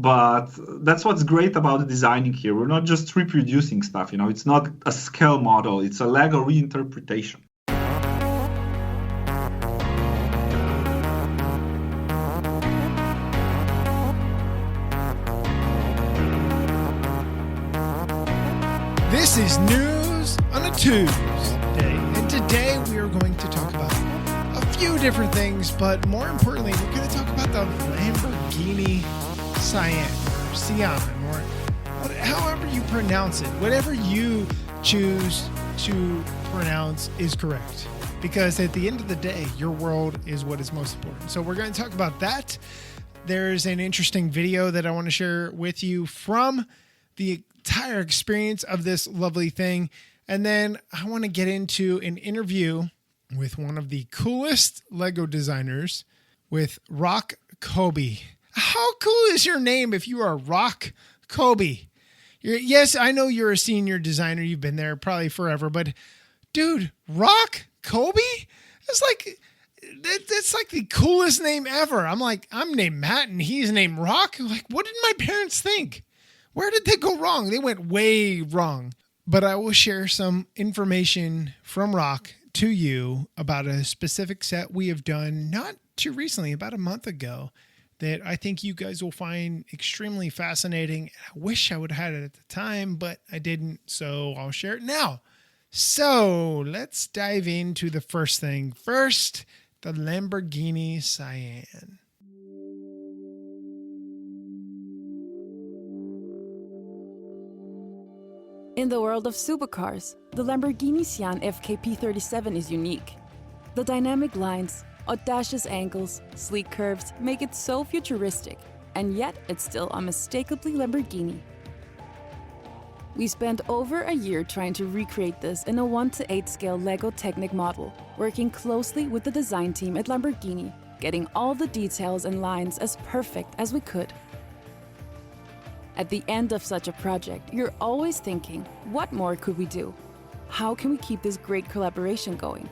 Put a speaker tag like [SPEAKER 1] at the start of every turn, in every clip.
[SPEAKER 1] But that's what's great about designing here. We're not just reproducing stuff, it's not a scale model, it's a Lego reinterpretation.
[SPEAKER 2] This is News on a Tuesday, and today we are going to talk about a few different things, but more importantly, we're going to talk about the Lamborghini Cyan, or however you pronounce it. Whatever you choose to pronounce is correct, because at the end of the day, your world is what is most important. So we're going to talk about that. There's an interesting video that I want to share with you from the entire experience of this lovely thing. And then I want to get into an interview with one of the coolest Lego designers, with Rock Kobe. How cool is your name if you are Rock Kobe? Yes, I know you're a senior designer. You've been there probably forever, but dude, Rock Kobe? That's like the coolest name ever. I'm named Matt and he's named Rock. Like, what did my parents think? Where did they go wrong? They went way wrong. But I will share some information from Rock to you about a specific set we have done not too recently, about a month ago, that I think you guys will find extremely fascinating. I wish I would have had it at the time, but I didn't, so I'll share it now. So let's dive into the first thing. First, the Lamborghini Cyan.
[SPEAKER 3] In the world of supercars, the Lamborghini Cyan FKP37 is unique. The dynamic lines, audacious angles, sleek curves make it so futuristic, and yet it's still unmistakably Lamborghini. We spent over a year trying to recreate this in a 1:8 scale Lego Technic model, working closely with the design team at Lamborghini, getting all the details and lines as perfect as we could. At the end of such a project, you're always thinking, what more could we do? How can we keep this great collaboration going?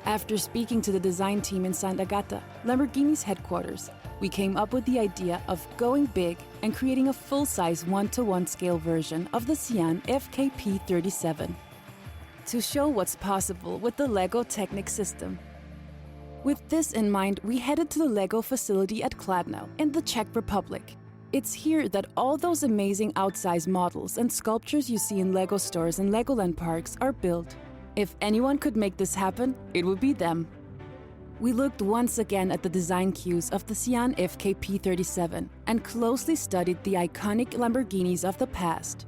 [SPEAKER 3] After speaking to the design team in Sant'Agata, Lamborghini's headquarters, we came up with the idea of going big and creating a full-size 1:1 scale version of the Cyan FKP37 to show what's possible with the Lego Technic system. With this in mind, we headed to the Lego facility at Kladno in the Czech Republic. It's here that all those amazing outsize models and sculptures you see in Lego stores and Legoland parks are built. If anyone could make this happen, it would be them. We looked once again at the design cues of the Cyan FKP37 and closely studied the iconic Lamborghinis of the past.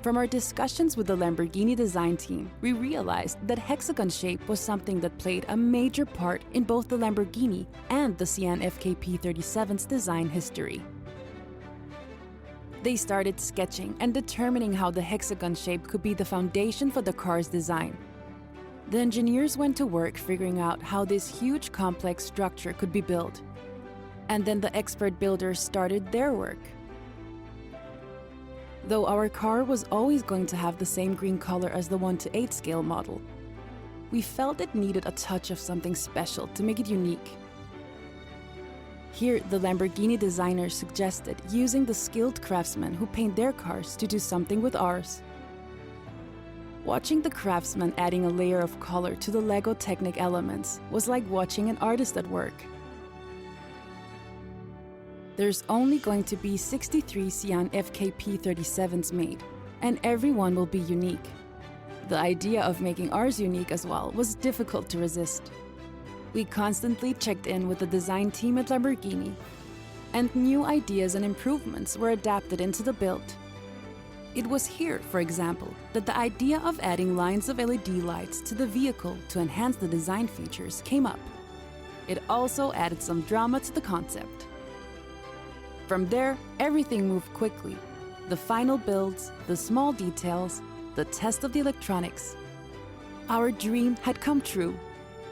[SPEAKER 3] From our discussions with the Lamborghini design team, we realized that hexagon shape was something that played a major part in both the Lamborghini and the Cyan FKP37's design history. They started sketching and determining how the hexagon shape could be the foundation for the car's design. The engineers went to work figuring out how this huge complex structure could be built. And then the expert builders started their work. Though our car was always going to have the same green color as the 1:8 scale model, we felt it needed a touch of something special to make it unique. Here, the Lamborghini designers suggested using the skilled craftsmen who paint their cars to do something with ours. Watching the craftsmen adding a layer of color to the Lego Technic elements was like watching an artist at work. There's only going to be 63 Cyan FKP37s made, and every one will be unique. The idea of making ours unique as well was difficult to resist. We constantly checked in with the design team at Lamborghini, and new ideas and improvements were adapted into the build. It was here, for example, that the idea of adding lines of LED lights to the vehicle to enhance the design features came up. It also added some drama to the concept. From there, everything moved quickly. The final builds, the small details, the test of the electronics. Our dream had come true.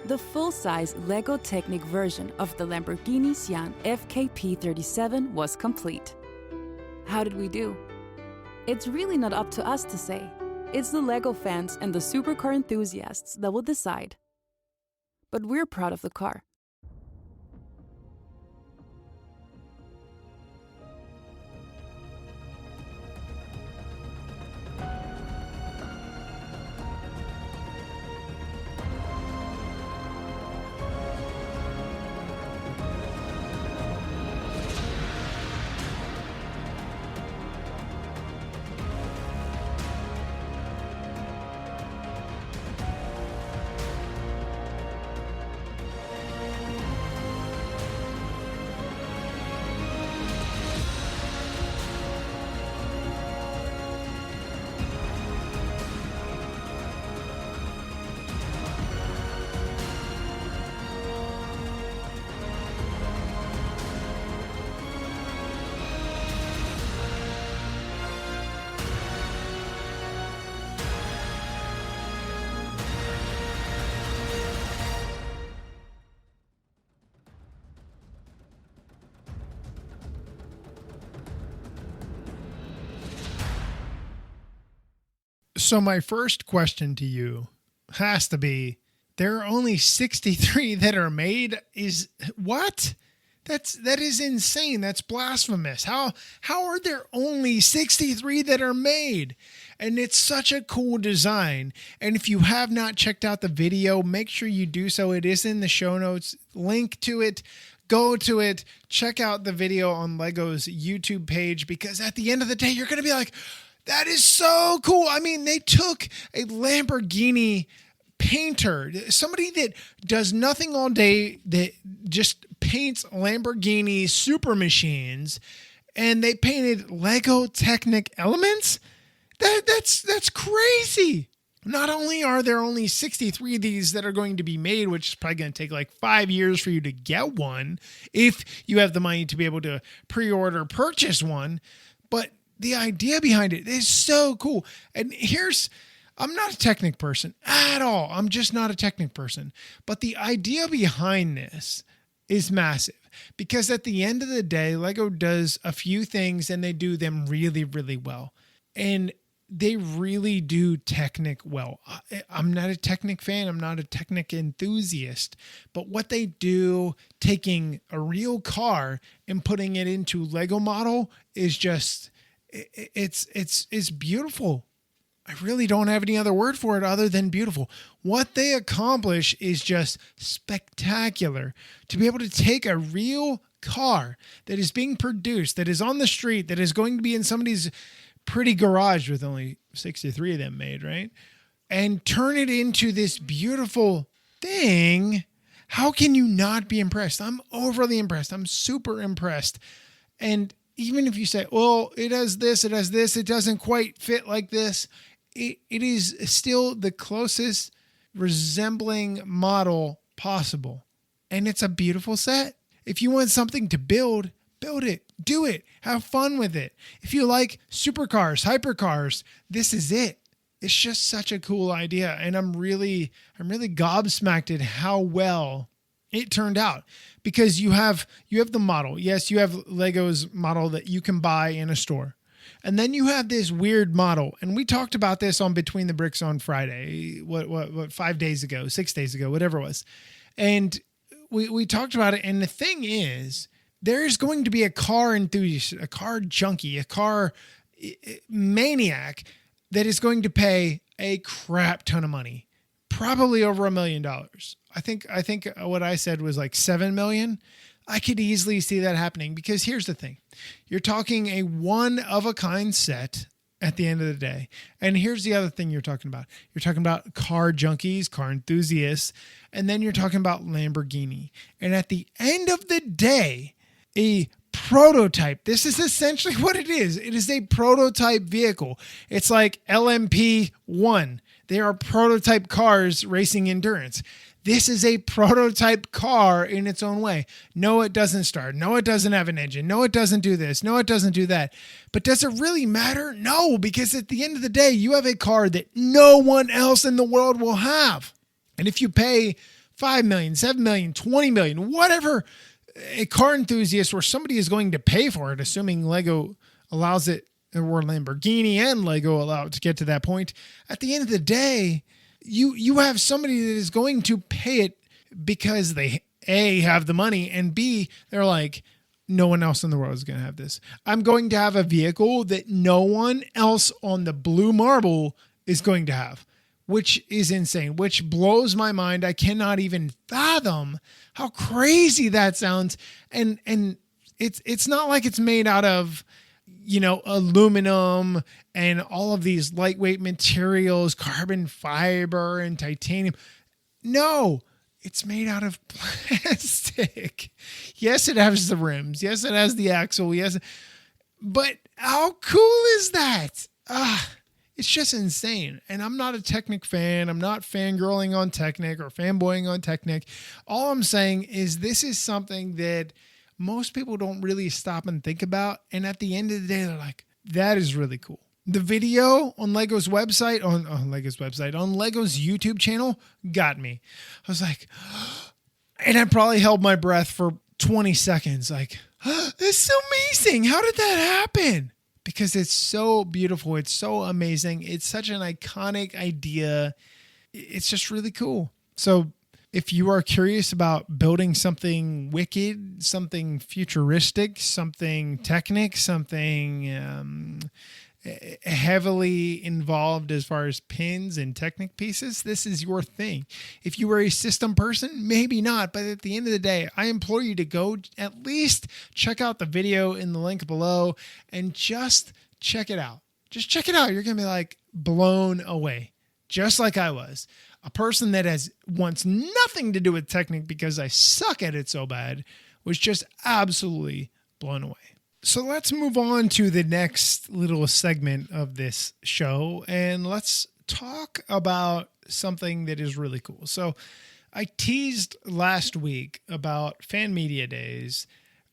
[SPEAKER 3] The full-size Lego Technic version of the Lamborghini Cyan FKP37 was complete. How did we do? It's really not up to us to say. It's the Lego fans and the supercar enthusiasts that will decide. But we're proud of the car.
[SPEAKER 2] So my first question to you has to be, there are only 63 that are made. Is what? That is insane. That's blasphemous. How are there only 63 that are made? And it's such a cool design. And if you have not checked out the video, make sure you do so. It is in the show notes. Link to it. Go to it. Check out the video on Lego's YouTube page, because at the end of the day, you're going to be like, that is so cool. I mean, they took a Lamborghini painter, somebody that does nothing all day, that just paints Lamborghini super machines, and they painted Lego Technic elements. That's crazy. Not only are there only 63 of these that are going to be made, which is probably going to take like 5 years for you to get one, if you have the money to be able to pre-order, purchase one, but the idea behind it is so cool. And I'm not a Technic person at all. I'm just not a Technic person. But the idea behind this is massive, because at the end of the day, Lego does a few things and they do them really, really well. And they really do Technic well. I'm not a Technic fan. I'm not a Technic enthusiast. But what they do, taking a real car and putting it into Lego model, is just, it's beautiful. I really don't have any other word for it other than beautiful. What they accomplish is just spectacular. To be able to take a real car that is being produced, that is on the street, that is going to be in somebody's pretty garage with only 63 of them made, right? And turn it into this beautiful thing. How can you not be impressed? I'm overly impressed. I'm super impressed. And even if you say, well, it has this, it doesn't quite fit like this, it is still the closest resembling model possible. And it's a beautiful set. If you want something to build it, do it, have fun with it. If you like supercars, hypercars, this is it. It's just such a cool idea. And I'm really gobsmacked at how well it turned out, because you have the model. Yes, you have Lego's model that you can buy in a store. And then you have this weird model. And we talked about this on Between the Bricks on Friday, what 5 days ago, 6 days ago, whatever it was. And we talked about it. And the thing is, there's going to be a car enthusiast, a car junkie, a car maniac that is going to pay a crap ton of money, probably over $1 million. I think what I said was like 7 million. I could easily see that happening, because here's the thing. You're talking a one of a kind set at the end of the day. And here's the other thing you're talking about. You're talking about car junkies, car enthusiasts, and then you're talking about Lamborghini. And at the end of the day, a prototype. This is essentially what it is. It is a prototype vehicle. It's like LMP1. They are prototype cars racing endurance. This is a prototype car in its own way. No, it doesn't start. No, it doesn't have an engine. No, it doesn't do this. No, it doesn't do that. But does it really matter? No, because at the end of the day, you have a car that no one else in the world will have. And if you pay 5 million, 7 million, 20 million, whatever a car enthusiast or somebody is going to pay for it, assuming Lego allows it, or Lamborghini and Lego allow it to get to that point, at the end of the day, you have somebody that is going to pay it because they A, have the money, and B, they're like, no one else in the world is going to have this. I'm going to have a vehicle that no one else on the blue marble is going to have, which is insane, which blows my mind. I cannot even fathom how crazy that sounds. And it's not like it's made out of, aluminum and all of these lightweight materials, carbon fiber and titanium. No, it's made out of plastic. Yes, it has the rims. Yes, it has the axle. Yes. But how cool is that? It's just insane. And I'm not a Technic fan. I'm not fangirling on Technic or fanboying on Technic. All I'm saying is this is something that most people don't really stop and think about. And at the end of the day, they're like, that is really cool. The video on Lego's website, on Lego's YouTube channel got me. I was like, and I probably held my breath for 20 seconds. Like, this is amazing. How did that happen? because it's so beautiful. It's so amazing. It's such an iconic idea. It's just really cool. So if you are curious about building something wicked, something futuristic, something technic, something heavily involved as far as pins and Technic pieces, this is your thing. If you were a system person, maybe not, but at the end of the day, I implore you to go at least check out the video in the link below and just check it out. Just check it out. You're going to be like blown away, just like I was. A person that wants nothing to do with Technic because I suck at it so bad was just absolutely blown away. So let's move on to the next little segment of this show, and let's talk about something that is really cool. So I teased last week about fan media days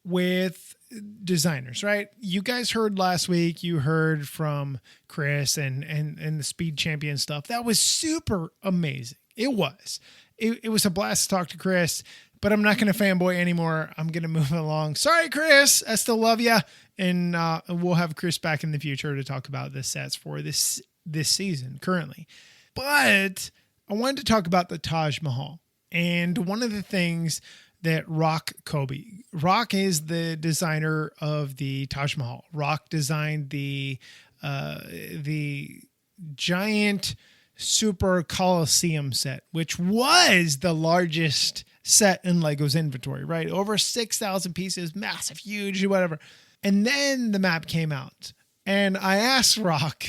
[SPEAKER 2] with designers, right? You guys heard last week, you heard from Chris and the Speed Champion stuff. That was super amazing. It was. It was a blast to talk to Chris. But I'm not going to fanboy anymore. I'm going to move along. Sorry, Chris. I still love you. And we'll have Chris back in the future to talk about the sets for this season currently. But I wanted to talk about the Taj Mahal. And one of the things that Rock is the designer of the Taj Mahal. Rock designed the giant Super Coliseum set, which was the largest set in Lego's inventory, right? Over 6,000 pieces, massive, huge, whatever. And then the map came out and I asked Rock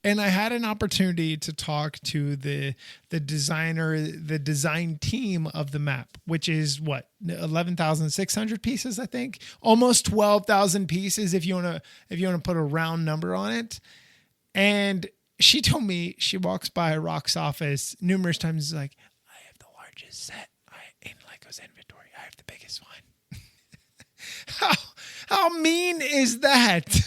[SPEAKER 2] and I had an opportunity to talk to the designer, the design team of the map, which is 11,600 pieces, I think, almost 12,000 pieces. If you want to put a round number on it. And she told me she walks by Rock's office numerous times. She's like, set in Lego's inventory. I have the biggest one. How mean is that?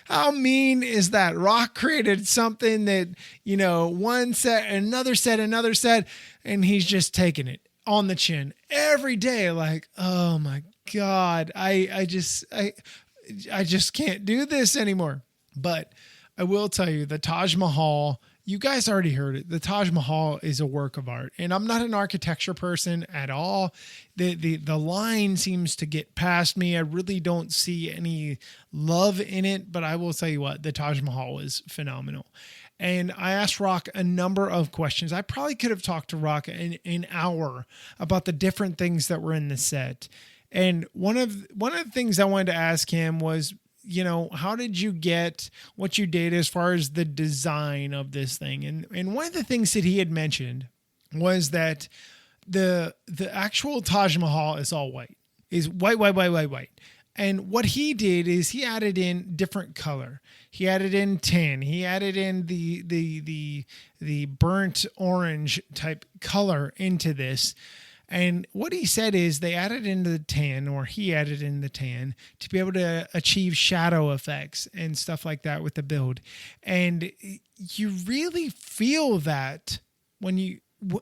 [SPEAKER 2] How mean is that? Rock created something that, one set, another set, and he's just taking it on the chin every day. Like, oh my God, I just can't do this anymore. But I will tell you, the Taj Mahal, you guys already heard it. The Taj Mahal is a work of art, and I'm not an architecture person at all. The line seems to get past me. I really don't see any love in it, but I will tell you what, the Taj Mahal is phenomenal. And I asked Rock a number of questions. I probably could have talked to Rock an hour about the different things that were in the set. And one of the things I wanted to ask him was, how did you get what you did as far as the design of this thing? And one of the things that he had mentioned was that the actual Taj Mahal is all white, is white. And what he did is he added in different color. He added in tin. He added in the burnt orange type color into this. And what he said is they added into the tan, or he added in the tan, to be able to achieve shadow effects and stuff like that with the build. And you really feel that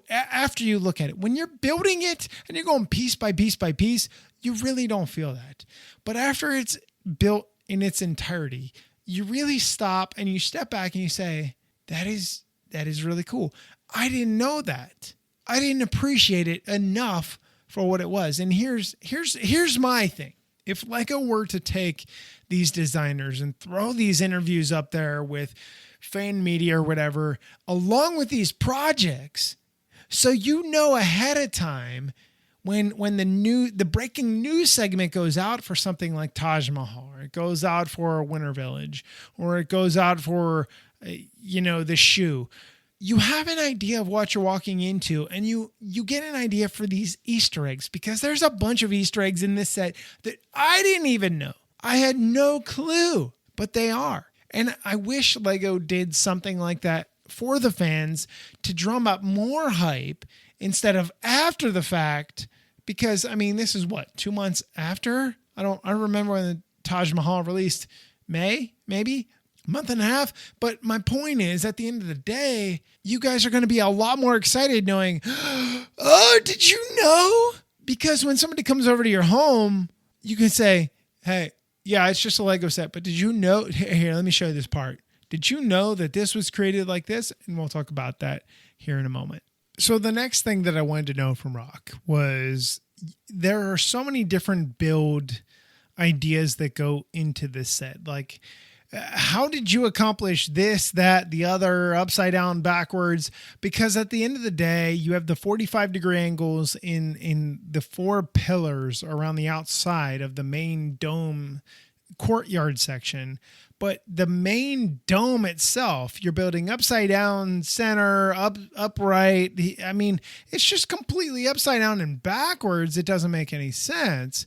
[SPEAKER 2] after you look at it. When you're building it and you're going piece by piece by piece, you really don't feel that. But after it's built in its entirety, you really stop and you step back and you say, that is really cool. I didn't know that. I didn't appreciate it enough for what it was. And here's my thing. If Lego were to take these designers and throw these interviews up there with fan media or whatever, along with these projects, so ahead of time when the breaking news segment goes out for something like Taj Mahal, or it goes out for Winter Village, or it goes out for the shoe, you have an idea of what you're walking into, and you get an idea for these Easter eggs, because there's a bunch of Easter eggs in this set that I didn't even know. I had no clue, but they are. And I wish Lego did something like that for the fans to drum up more hype instead of after the fact, because this is 2 months after? I don't remember when the Taj Mahal released. May, maybe? Month and a half. But my point is, at the end of the day, you guys are going to be a lot more excited knowing, oh, did you know? Because when somebody comes over to your home, you can say, hey, Yeah, it's just a Lego set. But did you know? Here, let me show you this part. Did you know that this was created like this? And we'll talk about that here in a moment. So the next thing that I wanted to know from Rock was there are so many different build ideas that go into this set. Like, how did you accomplish this, that, the other, upside down, backwards? Because at the end of the day, you have the 45-degree angles in the 4 pillars around the outside of the main dome courtyard section. But the main dome itself, you're building upside down, center, upright. I mean, it's just completely upside down and backwards. It doesn't make any sense.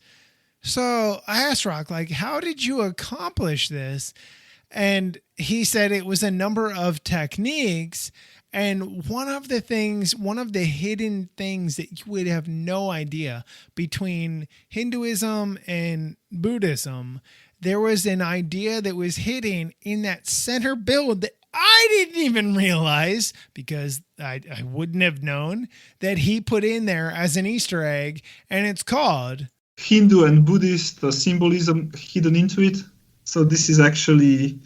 [SPEAKER 2] So I asked Rock, like, how did you accomplish this? And he said it was a number of techniques. And one of the hidden things that you would have no idea between Hinduism and Buddhism, there was an idea that was hidden in that center build that I didn't even realize, because I wouldn't have known, that he put in there as an Easter egg, and it's called
[SPEAKER 1] Hindu and Buddhist symbolism hidden into it. So this is actually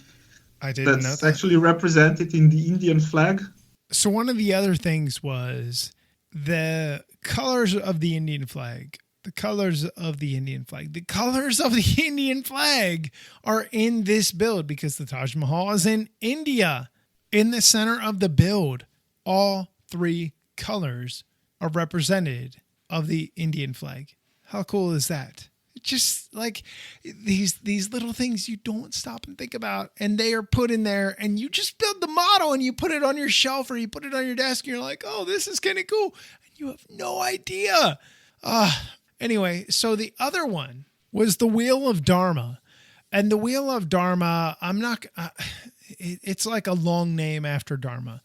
[SPEAKER 1] actually represented in the Indian flag.
[SPEAKER 2] So one of the other things was the colors of the Indian flag. The colors of the Indian flag. The colors of the Indian flag are in this build because the Taj Mahal is in India. In the center of the build, all 3 colors are represented of the Indian flag. How cool is that? Just like these little things you don't stop and think about, and they are put in there, and you just build the model and you put it on your shelf or you put it on your desk and you're like, oh, this is kind of cool. And you have no idea. Anyway, so the other one was the Wheel of Dharma. And the Wheel of Dharma, it's like a long name after Dharma.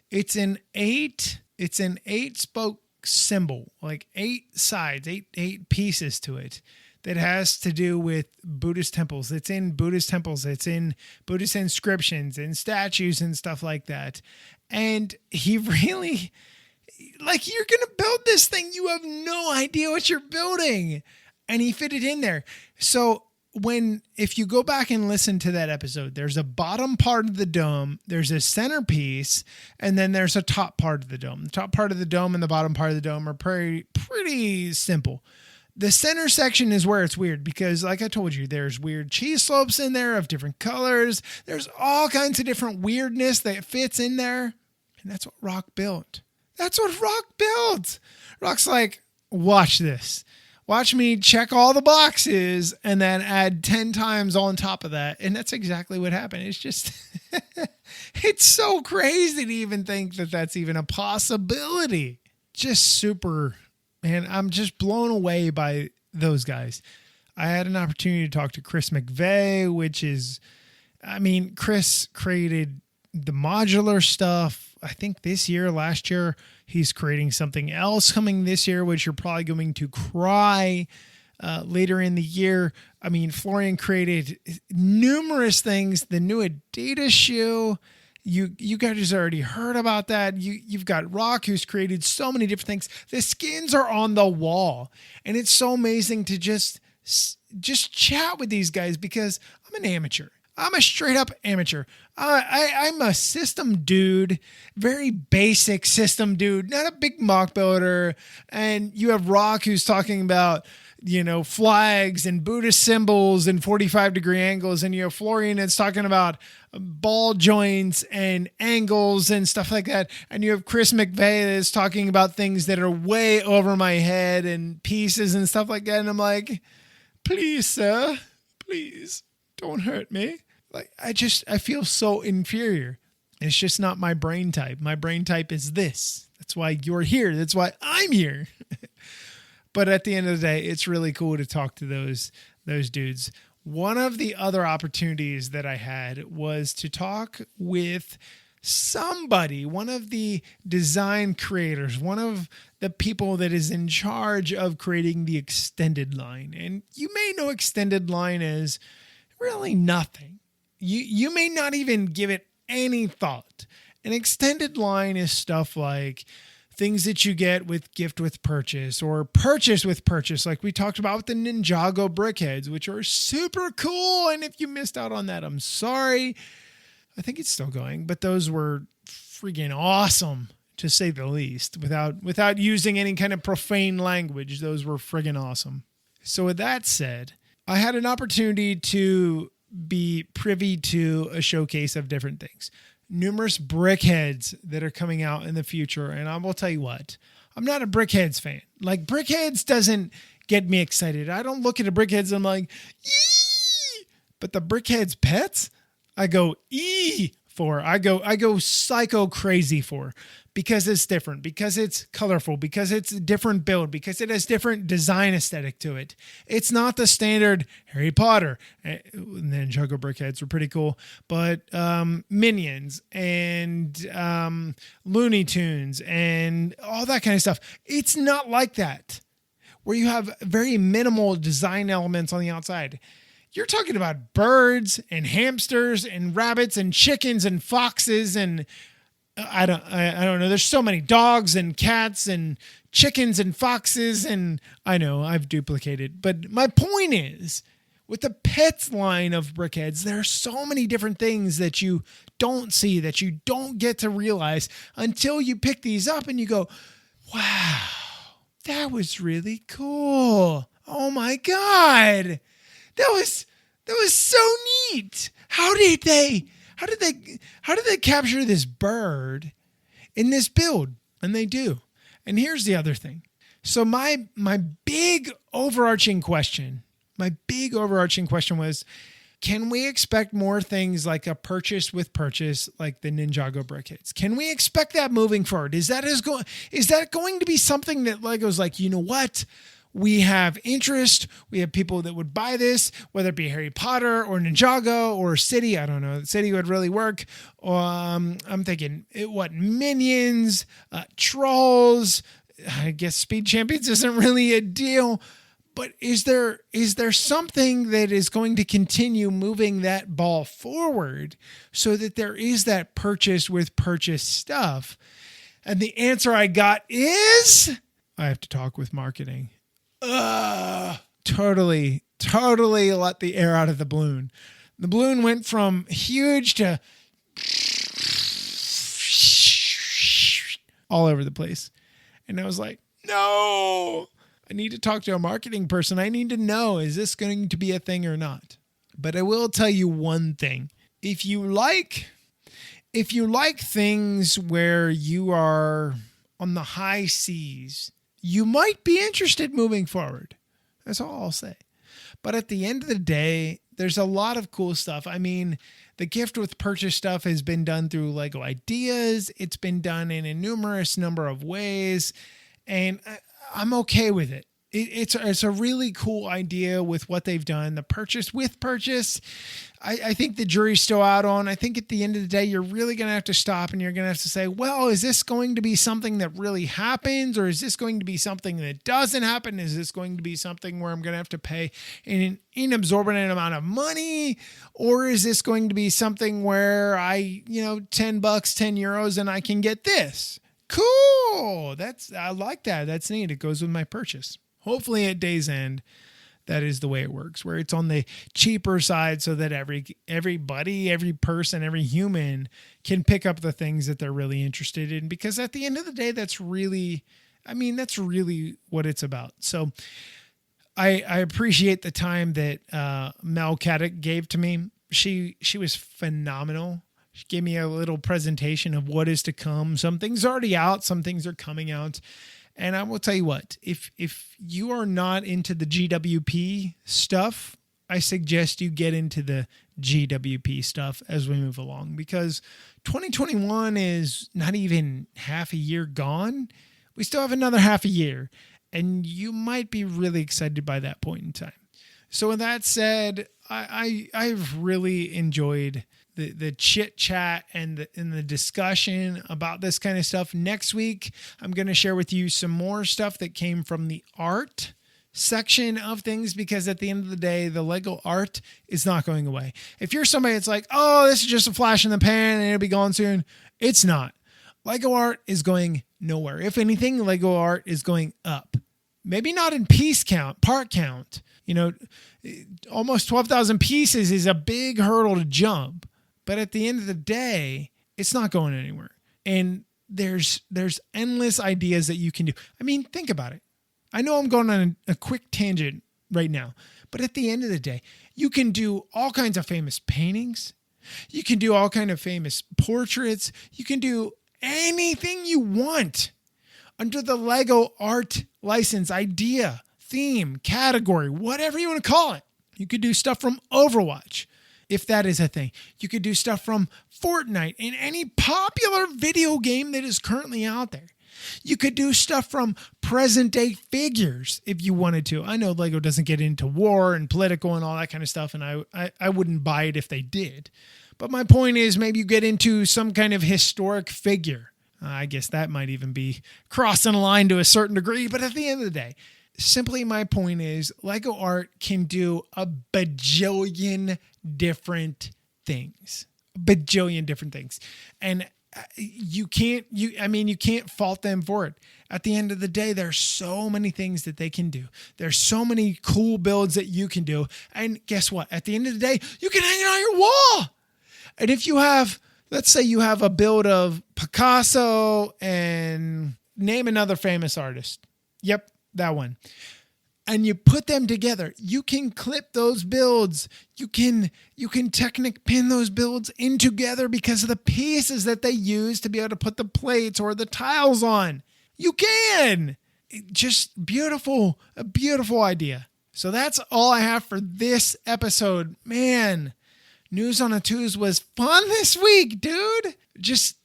[SPEAKER 2] It's an 8-spoke symbol, like 8 sides, 8 pieces to it that has to do with Buddhist temples. It's in Buddhist temples. It's in Buddhist inscriptions and statues and stuff like that. And he really... like, you're going to build this thing. You have no idea what you're building. And he fit it in there. So if you go back and listen to that episode, there's a bottom part of the dome, there's a centerpiece, and then there's a top part of the dome. The top part of the dome and the bottom part of the dome are pretty simple. The center section is where it's weird because, like I told you, there's weird cheese slopes in there of different colors. There's all kinds of different weirdness that fits in there. And that's what Rock built. That's what Rock built. Rock's like, watch this. Watch me check all the boxes and then add 10 times on top of that. And that's exactly what happened. It's just, it's so crazy to even think that that's even a possibility. Just super, man, I'm just blown away by those guys. I had an opportunity to talk to Chris McVeigh, Chris created the modular stuff. I think last year, he's creating something else coming this year, which you're probably going to cry later in the year. I mean, Florian created numerous things. The new Adidas shoe, you guys already heard about that. You've got Rock, who's created so many different things. The skins are on the wall, and it's so amazing to just chat with these guys because I'm an amateur. I'm a straight up amateur. I'm a system dude, very basic system dude, not a big mock builder. And you have Rock, who's talking about, flags and Buddhist symbols and 45-degree angles. And you have Florian that's talking about ball joints and angles and stuff like that. And you have Chris McVeigh that's talking about things that are way over my head and pieces and stuff like that. And I'm like, please, sir, please don't hurt me. Like, I feel so inferior. It's just not my brain type. My brain type is this. That's why you're here. That's why I'm here. But at the end of the day, it's really cool to talk to those dudes. One of the other opportunities that I had was to talk with somebody, one of the design creators, one of the people that is in charge of creating the extended line. And you may know extended line as really nothing. You may not even give it any thought. An extended line is stuff like things that you get with gift with purchase or purchase with purchase, like we talked about with the Ninjago brickheads, which are super cool. And if you missed out on that, I'm sorry. I think it's still going, but those were freaking awesome, to say the least, without using any kind of profane language. Those were friggin' awesome. So with that said, I had an opportunity to be privy to a showcase of different things. Numerous brickheads that are coming out in the future. And I will tell you what, I'm not a brickheads fan. Like, brickheads doesn't get me excited. I don't look at the brickheads and I'm like, yee! But the brickheads pets, I go for. I go psycho crazy for, because it's different, because it's colorful, because it's a different build, because it has different design aesthetic to it. It's not the standard Harry Potter. Ninjago brickheads were pretty cool, but Minions and Looney Tunes and all that kind of stuff. It's not like that, where you have very minimal design elements on the outside. You're talking about birds and hamsters and rabbits and chickens and foxes and I don't know. There's so many dogs and cats and chickens and foxes, and I know I've duplicated. But my point is, with the pets line of brickheads, there are so many different things that you don't see, that you don't get to realize until you pick these up and you go, wow, that was really cool. Oh my God. That was so neat. How did they capture this bird in this build? And they do. And here's the other thing. So my big overarching question was, can we expect more things like a purchase with purchase, like the Ninjago brickheads? Can we expect that moving forward? Is that going to be something that Lego's like, you know what? We have interest. We have people that would buy this, whether it be Harry Potter or Ninjago or City. I don't know. City would really work. I'm thinking, Minions, Trolls. I guess Speed Champions isn't really a deal. But is there something that is going to continue moving that ball forward so that there is that purchase with purchase stuff? And the answer I got is, I have to talk with marketing. Totally let the air out of the balloon. The balloon went from huge to all over the place. And I was like, no, I need to talk to a marketing person. I need to know, is this going to be a thing or not? But I will tell you one thing. If you like things where you are on the high seas, you might be interested moving forward. That's all I'll say. But at the end of the day, there's a lot of cool stuff. I mean, the gift with purchase stuff has been done through Lego Ideas. It's been done in a numerous number of ways, and I'm okay with it. It's a really cool idea with what they've done. The purchase with purchase, I think the jury's still out on. I think at the end of the day, you're really going to have to stop and you're going to have to say, well, is this going to be something that really happens, or is this going to be something that doesn't happen? Is this going to be something where I'm going to have to pay an inexorbitant amount of money, or is this going to be something where $10, €10, and I can get this? Cool. I like that. That's neat. It goes with my purchase. Hopefully at day's end, that is the way it works, where it's on the cheaper side so that everybody, every person, every human can pick up the things that they're really interested in. Because at the end of the day, that's really what it's about. So I appreciate the time that Mel Caddick gave to me. She was phenomenal. She gave me a little presentation of what is to come. Some things are already out. Some things are coming out. And I will tell you what, if you are not into the GWP stuff, I suggest you get into the GWP stuff as we move along, because 2021 is not even half a year gone. We still have another half a year, and you might be really excited by that point in time. So with that said, I've really enjoyed the chit chat and the discussion about this kind of stuff. Next week, I'm going to share with you some more stuff that came from the art section of things, because at the end of the day, the Lego art is not going away. If you're somebody that's like, oh, this is just a flash in the pan and it'll be gone soon, it's not. Lego art is going nowhere. If anything, Lego art is going up. Maybe not in part count. Almost 12,000 pieces is a big hurdle to jump. But at the end of the day, it's not going anywhere. And there's endless ideas that you can do. I mean, think about it. I know I'm going on a quick tangent right now, but at the end of the day, you can do all kinds of famous paintings. You can do all kinds of famous portraits. You can do anything you want under the Lego art license, idea, theme, category, whatever you want to call it. You could do stuff from Overwatch, if that is a thing. You could do stuff from Fortnite and any popular video game that is currently out there. You could do stuff from present day figures if you wanted to. I know Lego doesn't get into war and political and all that kind of stuff, and I wouldn't buy it if they did. But my point is, maybe you get into some kind of historic figure. I guess that might even be crossing a line to a certain degree, but at the end of the day, simply my point is Lego art can do a bajillion different things. And you can't fault them for it. At the end of the day, there's so many things that they can do. There's so many cool builds that you can do. And guess what? At the end of the day, you can hang it on your wall. And if you have, let's say you have a build of Picasso and name another famous artist. Yep, that one. And you put them together, you can clip those builds. You can Technic pin those builds in together because of the pieces that they use to be able to put the plates or the tiles on. You can. Just beautiful, a beautiful idea. So that's all I have for this episode. Man, News on a Tues was fun this week, dude. Just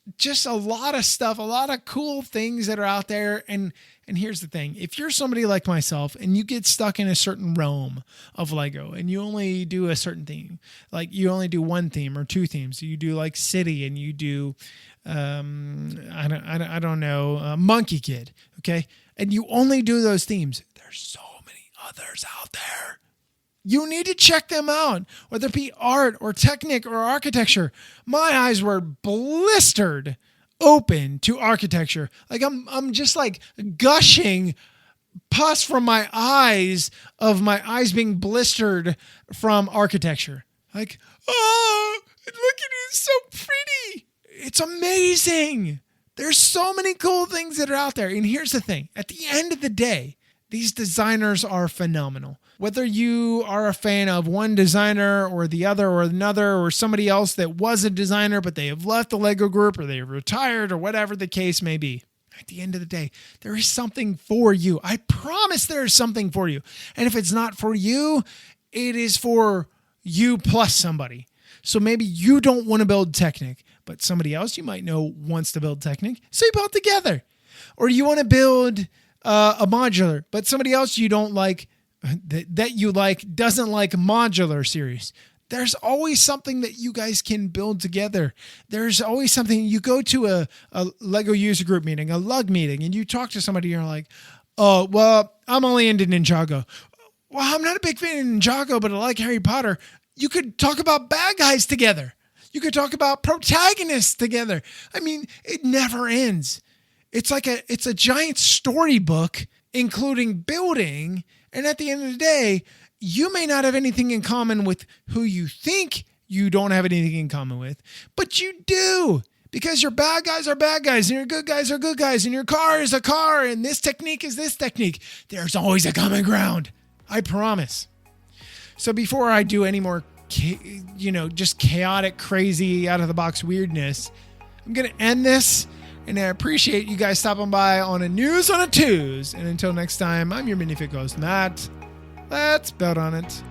[SPEAKER 2] a lot of stuff, a lot of cool things that are out there. And here's the thing. If you're somebody like myself and you get stuck in a certain realm of Lego and you only do a certain theme, like you only do one theme or two themes, you do like city and you do, I don't know, Monkey Kid. Okay. And you only do those themes. There's so many others out there. You need to check them out, whether it be art or Technic or architecture. My eyes were blistered open to architecture. Like I'm just like gushing pus from my eyes of my eyes being blistered from architecture. Like, oh, look at it, it's so pretty. It's amazing. There's so many cool things that are out there. And here's the thing. At the end of the day, these designers are phenomenal. Whether you are a fan of one designer or the other or another or somebody else that was a designer but they have left the Lego group or they have retired or whatever the case may be, at the end of the day, there is something for you. I promise there is something for you. And if it's not for you, it is for you plus somebody. So maybe you don't want to build Technic, but somebody else you might know wants to build Technic. So you build together. Or you want to build a modular, but somebody else you don't like that you like doesn't like modular series. There's always something that you guys can build together. There's always something. You go to a Lego user group meeting, a LUG meeting, and you talk to somebody and you're like, oh, well, I'm only into Ninjago. Well, I'm not a big fan of Ninjago, but I like Harry Potter. You could talk about bad guys together. You could talk about protagonists together. I mean, it never ends. It's a giant storybook, including building. And at the end of the day, you may not have anything in common with who you think you don't have anything in common with, but you do, because your bad guys are bad guys and your good guys are good guys and your car is a car and this technique is this technique. There's always a common ground. I promise. So before I do any more, just chaotic, crazy, out of the box weirdness, I'm going to end this. And I appreciate you guys stopping by on a News on a Tues. And until next time, I'm your Minifigure host, Matt. Let's build on it.